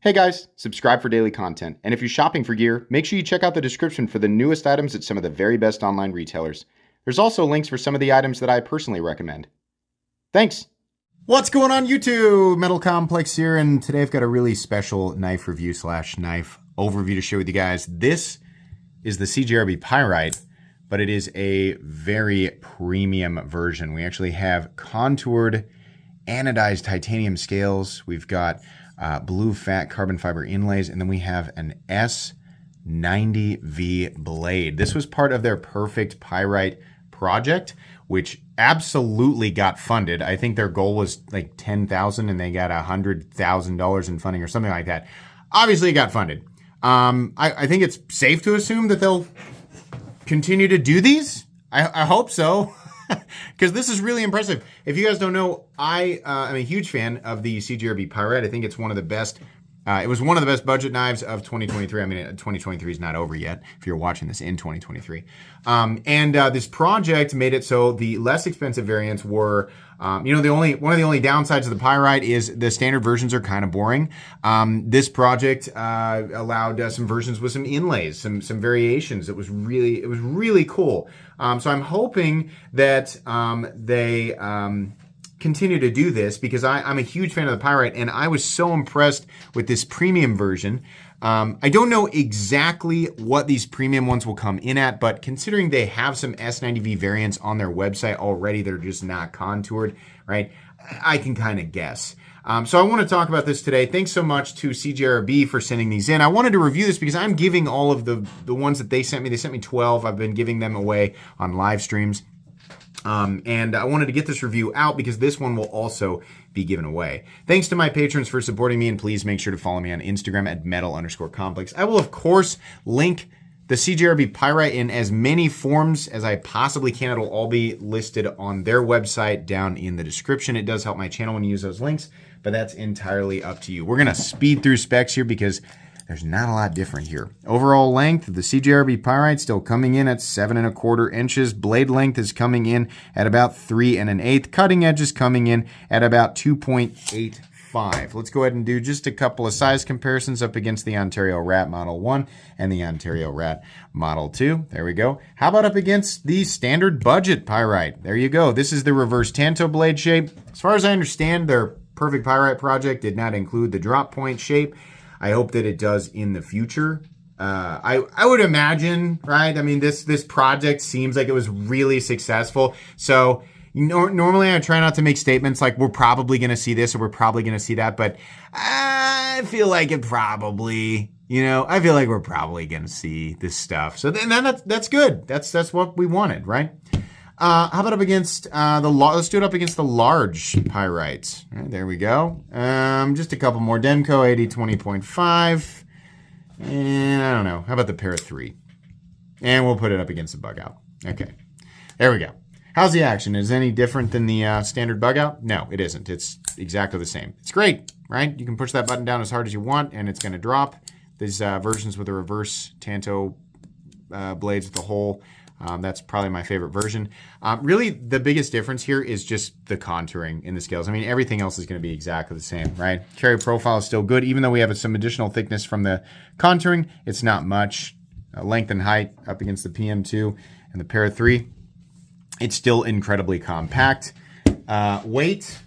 Hey guys, subscribe for daily content. And if you're shopping for gear, make sure you check out the description for the newest items at some of the very best online retailers. There's also links for some of the items that I personally recommend. Thanks! What's going on YouTube? Metal Complex here, and today I've got a really special knife review / knife overview to share with you guys. This is the CJRB Pyrite, but it is a very premium version. We actually have contoured anodized titanium scales. We've got blue fat carbon fiber inlays, and then we have an S90V blade. This was part of their Perfect Pyrite project, which absolutely got funded. I think their goal was like $10,000 and they got $100,000 in funding or something like that. Obviously it got funded. I think it's safe to assume that they'll continue to do these. I hope so. Because this is really impressive. If you guys don't know, I am a huge fan of the CJRB Pyrite. I think it's one of the best. It was one of the best budget knives of 2023. I mean, 2023 is not over yet if you're watching this in 2023. This project made it so the less expensive variants were, one of the only downsides of the Pyrite is the standard versions are kind of boring. This project allowed some versions with some inlays, some variations. It was really cool. So I'm hoping that they continue to do this because I'm a huge fan of the Pyrite, and I was so impressed with this premium version. I don't know exactly what these premium ones will come in at, but considering they have some S90V variants on their website already that are just not contoured, right? I can kind of guess. So I want to talk about this today. Thanks so much to CJRB for sending these in. I wanted to review this because I'm giving all of the ones that they sent me. They sent me 12. I've been giving them away on live streams. And I wanted to get this review out because this one will also be given away. Thanks to my patrons for supporting me, and please make sure to follow me on Instagram at metal_complex. I will, of course, link the CJRB Pyrite in as many forms as I possibly can. It'll all be listed on their website down in the description. It does help my channel when you use those links, but that's entirely up to you. We're going to speed through specs here because there's not a lot different here. Overall length of the CJRB Pyrite still coming in at 7 1/4 inches. Blade length is coming in at about 3 1/8. Cutting edge is coming in at about 2.85. Let's go ahead and do just a couple of size comparisons up against the Ontario Rat Model 1 and the Ontario Rat Model 2. There we go. How about up against the standard budget Pyrite? There you go. This is the reverse Tanto blade shape. As far as I understand, their Perfect Pyrite project did not include the drop point shape. I hope that it does in the future. I would imagine, right? I mean, this project seems like it was really successful. So normally I try not to make statements like we're probably going to see this or we're probably going to see that, but I feel like it probably, I feel like we're probably going to see this stuff. So then that's good. That's what we wanted, right? How about up against let's do it up against the large Pyrites. All right, there we go. Just a couple more. Denko 80-20.5. And I don't know. How about the Para 3? And we'll put it up against the Bug Out. Okay. There we go. How's the action? Is it any different than the standard Bug Out? No, it isn't. It's exactly the same. It's great, right? You can push that button down as hard as you want, and it's going to drop. These versions with the reverse Tanto blades with the hole. That's probably my favorite version. Really, the biggest difference here is just the contouring in the scales. I mean, everything else is going to be exactly the same, right? Carry profile is still good. Even though we have some additional thickness from the contouring, it's not much. Length and height up against the PM2 and the Para 3. It's still incredibly compact. Weight,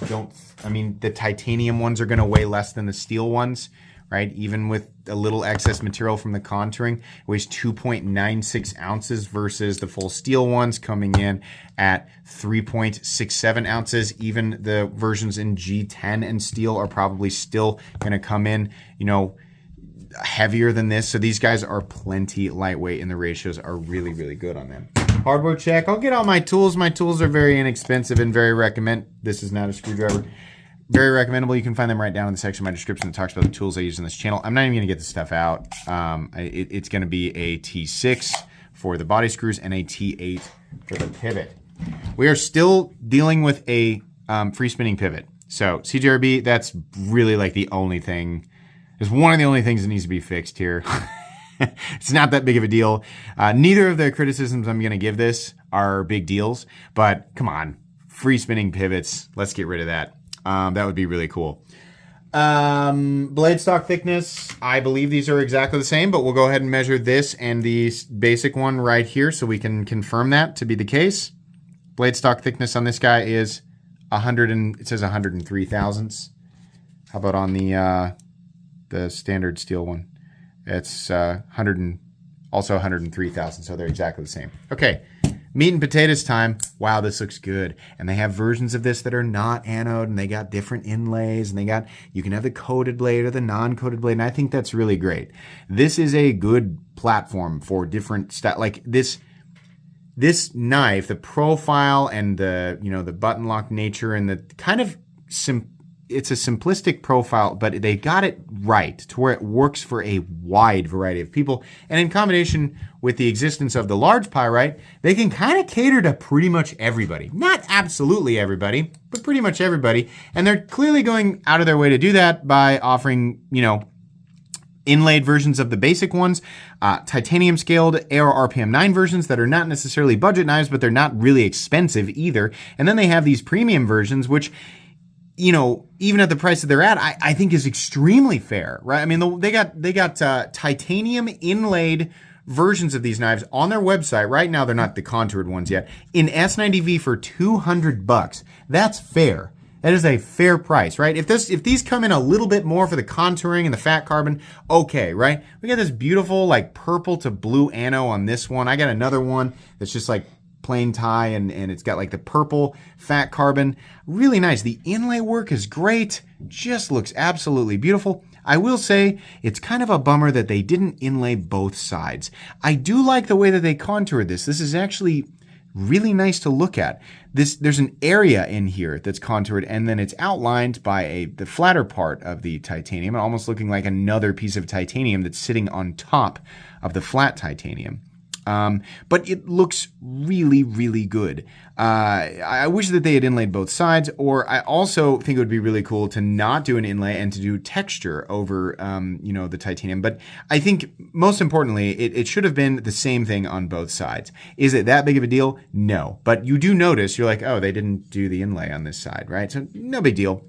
the titanium ones are going to weigh less than the steel ones, right? Even with a little excess material from the contouring, it weighs 2.96 ounces versus the full steel ones coming in at 3.67 ounces. Even the versions in G10 and steel are probably still going to come in, heavier than this. So these guys are plenty lightweight, and the ratios are really, really good on them. Hardware check. I'll get all my tools. My tools are very inexpensive and this is not a screwdriver. Very recommendable. You can find them right down in the section of my description that talks about the tools I use in this channel. I'm not even going to get this stuff out. It's going to be a T6 for the body screws and a T8 for the pivot. We are still dealing with a free spinning pivot. So CJRB, that's really like the only thing. It's one of the only things that needs to be fixed here. It's not that big of a deal. Neither of the criticisms I'm going to give this are big deals, but come on, free spinning pivots. Let's get rid of that. That would be really cool. Blade stock thickness, I believe these are exactly the same, but we'll go ahead and measure this and the basic one right here so we can confirm that to be the case. Blade stock thickness on this guy is 100 and it says 103 thousandths. How about on the standard steel one? It's 100 and also 103 thousandths, so they're exactly the same. Okay. Meat and potatoes time. Wow, this looks good. And they have versions of this that are not anode, and they got different inlays, and you can have the coated blade or the non-coated blade, and I think that's really great. This is a good platform for different stuff. Like this knife, the profile and the button lock nature and the kind of it's a simplistic profile, but they got it right to where it works for a wide variety of people. And in combination with the existence of the large pyrite, they can kind of cater to pretty much everybody. Not absolutely everybody, but pretty much everybody. And they're clearly going out of their way to do that by offering, inlaid versions of the basic ones, titanium scaled AR RPM 9 versions that are not necessarily budget knives, but they're not really expensive either. And then they have these premium versions, which, even at the price that they're at, I think is extremely fair, right? I mean, they got titanium inlaid versions of these knives on their website right now. They're not the contoured ones yet. In S90V for $200, that's fair. That is a fair price, right? If these come in a little bit more for the contouring and the fat carbon, okay, right? We got this beautiful like purple to blue ano on this one. I got another one that's just like plain tie and it's got like the purple fat carbon. Really nice. The inlay work is great. Just looks absolutely beautiful. I will say it's kind of a bummer that they didn't inlay both sides. I do like the way that they contoured this. This is actually really nice to look at. There's an area in here that's contoured and then it's outlined by the flatter part of the titanium, almost looking like another piece of titanium that's sitting on top of the flat titanium. But it looks really, really good. I wish that they had inlaid both sides, or I also think it would be really cool to not do an inlay and to do texture over, the titanium. But I think most importantly, it should have been the same thing on both sides. Is it that big of a deal? No. But you do notice, you're like, oh, they didn't do the inlay on this side, right? So no big deal.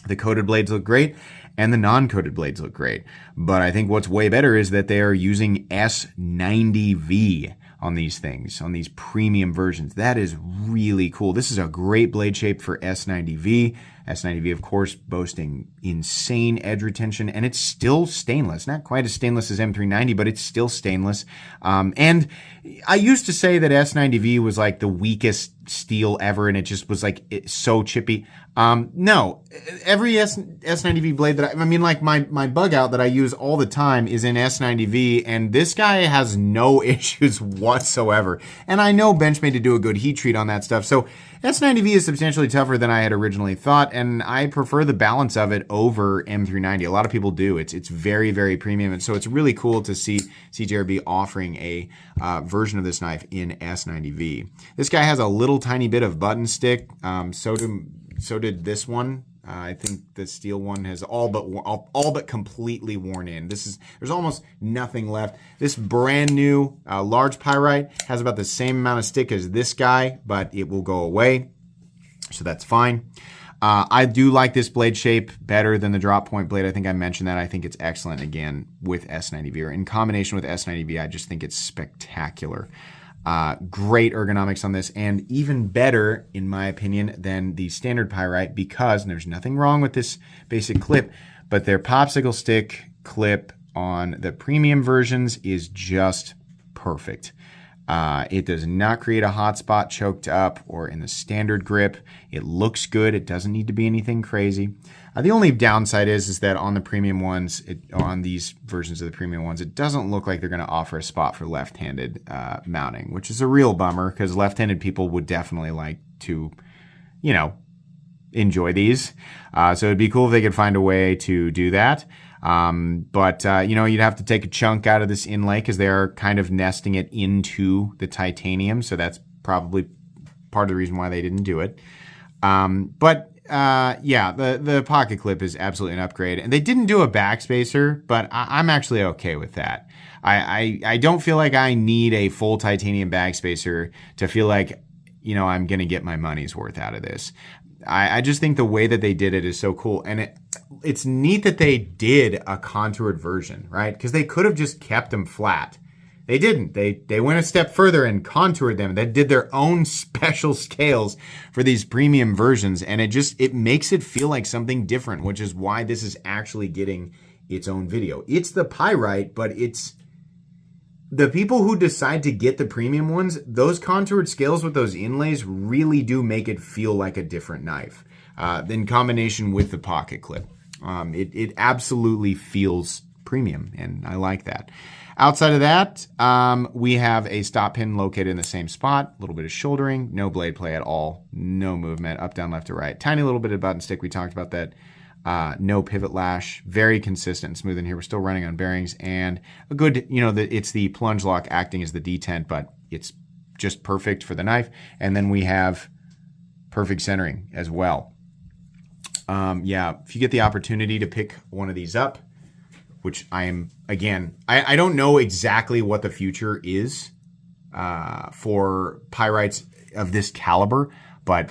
The coated blades look great. And the non-coated blades look great. But I think what's way better is that they are using S90V on these things, on these premium versions. That is really cool. This is a great blade shape for S90V. S90V, of course, boasting insane edge retention, and it's still stainless. Not quite as stainless as M390, but it's still stainless. And I used to say that S90V was like the weakest steel ever, and it just was like so chippy. No, every S90V blade like my bug out that I use all the time is in S90V, and this guy has no issues whatsoever. And I know Benchmade to do a good heat treat on that stuff. So S90V is substantially tougher than I had originally thought, and I prefer the balance of it over M390. A lot of people do. It's very, very premium, and so it's really cool to see CJRB offering a version of this knife in S90V. This guy has a little tiny bit of button stick. So did this one. I think the steel one has all but completely worn in. There's almost nothing left. This brand new large pyrite has about the same amount of stick as this guy, but it will go away, so that's fine. I do like this blade shape better than the drop point blade. I think I mentioned that. I think it's excellent again with S90V, or in combination with S90V. I just think it's spectacular. Great ergonomics on this, and even better, in my opinion, than the standard pyrite, because, and there's nothing wrong with this basic clip, but their popsicle stick clip on the premium versions is just perfect. It does not create a hot spot choked up or in the standard grip. It looks good. It doesn't need to be anything crazy. The only downside is that on the premium ones, on these versions of the premium ones, it doesn't look like they're going to offer a spot for left-handed mounting, which is a real bummer because left-handed people would definitely like to, enjoy these. So it'd be cool if they could find a way to do that. But you'd have to take a chunk out of this inlay because they are kind of nesting it into the titanium. So that's probably part of the reason why they didn't do it. The pocket clip is absolutely an upgrade. And they didn't do a backspacer, but I'm actually okay with that. I don't feel like I need a full titanium backspacer to feel like, I'm going to get my money's worth out of this. I just think the way that they did it is so cool. And it's neat that they did a contoured version, right? Because they could have just kept them flat. They didn't. They went a step further and contoured them. They did their own special scales for these premium versions. And it makes it feel like something different, which is why this is actually getting its own video. It's the Pyrite, but it's the people who decide to get the premium ones, those contoured scales with those inlays really do make it feel like a different knife in combination with the pocket clip. It absolutely feels premium, and I like that. Outside of that, we have a stop pin located in the same spot, a little bit of shouldering, no blade play at all, no movement, up, down, left to right. Tiny little bit of button stick, we talked about that. No pivot lash, very consistent and smooth in here. We're still running on bearings, and a good, it's the plunge lock acting as the detent, but it's just perfect for the knife. And then we have perfect centering as well. If you get the opportunity to pick one of these up, which I am, again, I don't know exactly what the future is for Pyrites of this caliber, but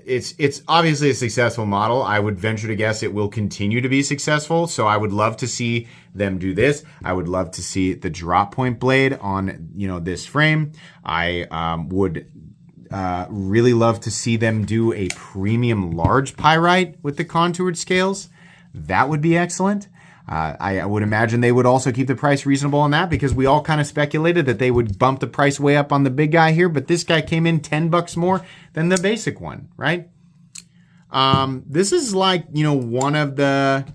it's obviously a successful model. I would venture to guess it will continue to be successful. So I would love to see them do this. I would love to see the drop point blade on, this frame. I would really love to see them do a premium large Pyrite with the contoured scales. That would be excellent. I would imagine they would also keep the price reasonable on that, because we all kind of speculated that they would bump the price way up on the big guy here, but this guy came in $10 more than the basic one, right? This is like, one of the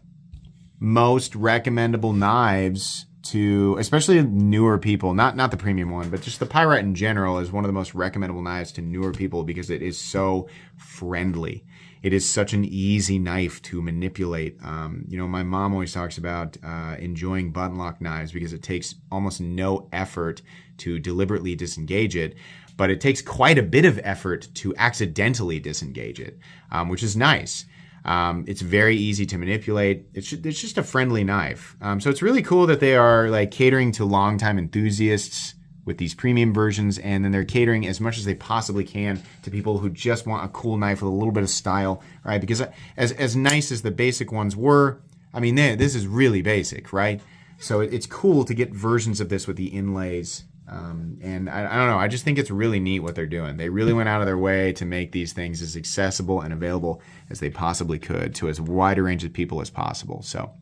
most recommendable knives to, especially newer people, not the premium one, but just the Pyrite in general is one of the most recommendable knives to newer people because it is so friendly. It is such an easy knife to manipulate. My mom always talks about enjoying button lock knives because it takes almost no effort to deliberately disengage it, but it takes quite a bit of effort to accidentally disengage it, which is nice. It's very easy to manipulate. It's just a friendly knife. So it's really cool that they are like catering to longtime enthusiasts with these premium versions, and then they're catering as much as they possibly can to people who just want a cool knife with a little bit of style, right? Because as nice as the basic ones were, I mean, this is really basic, right? So it's cool to get versions of this with the inlays. And I don't know, I just think it's really neat what they're doing. They really went out of their way to make these things as accessible and available as they possibly could to as wide a range of people as possible. So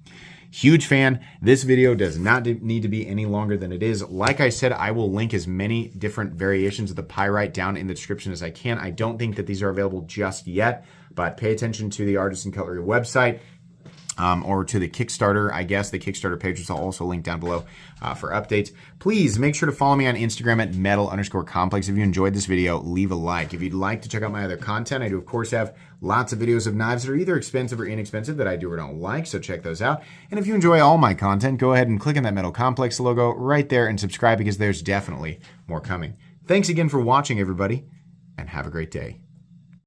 huge fan. This video does not need to be any longer than it is. Like I said, I will link as many different variations of the Pyrite down in the description as I can. I don't think that these are available just yet, but pay attention to the Artisan Cutlery website. Or to the Kickstarter. I guess the Kickstarter page is also linked down below for updates. Please make sure to follow me on Instagram at metal_complex. If you enjoyed this video, leave a like. If you'd like to check out my other content, I do of course have lots of videos of knives that are either expensive or inexpensive that I do or don't like, so check those out. And if you enjoy all my content, go ahead and click on that Metal Complex logo right there and subscribe, because there's definitely more coming. Thanks again for watching, everybody, and have a great day.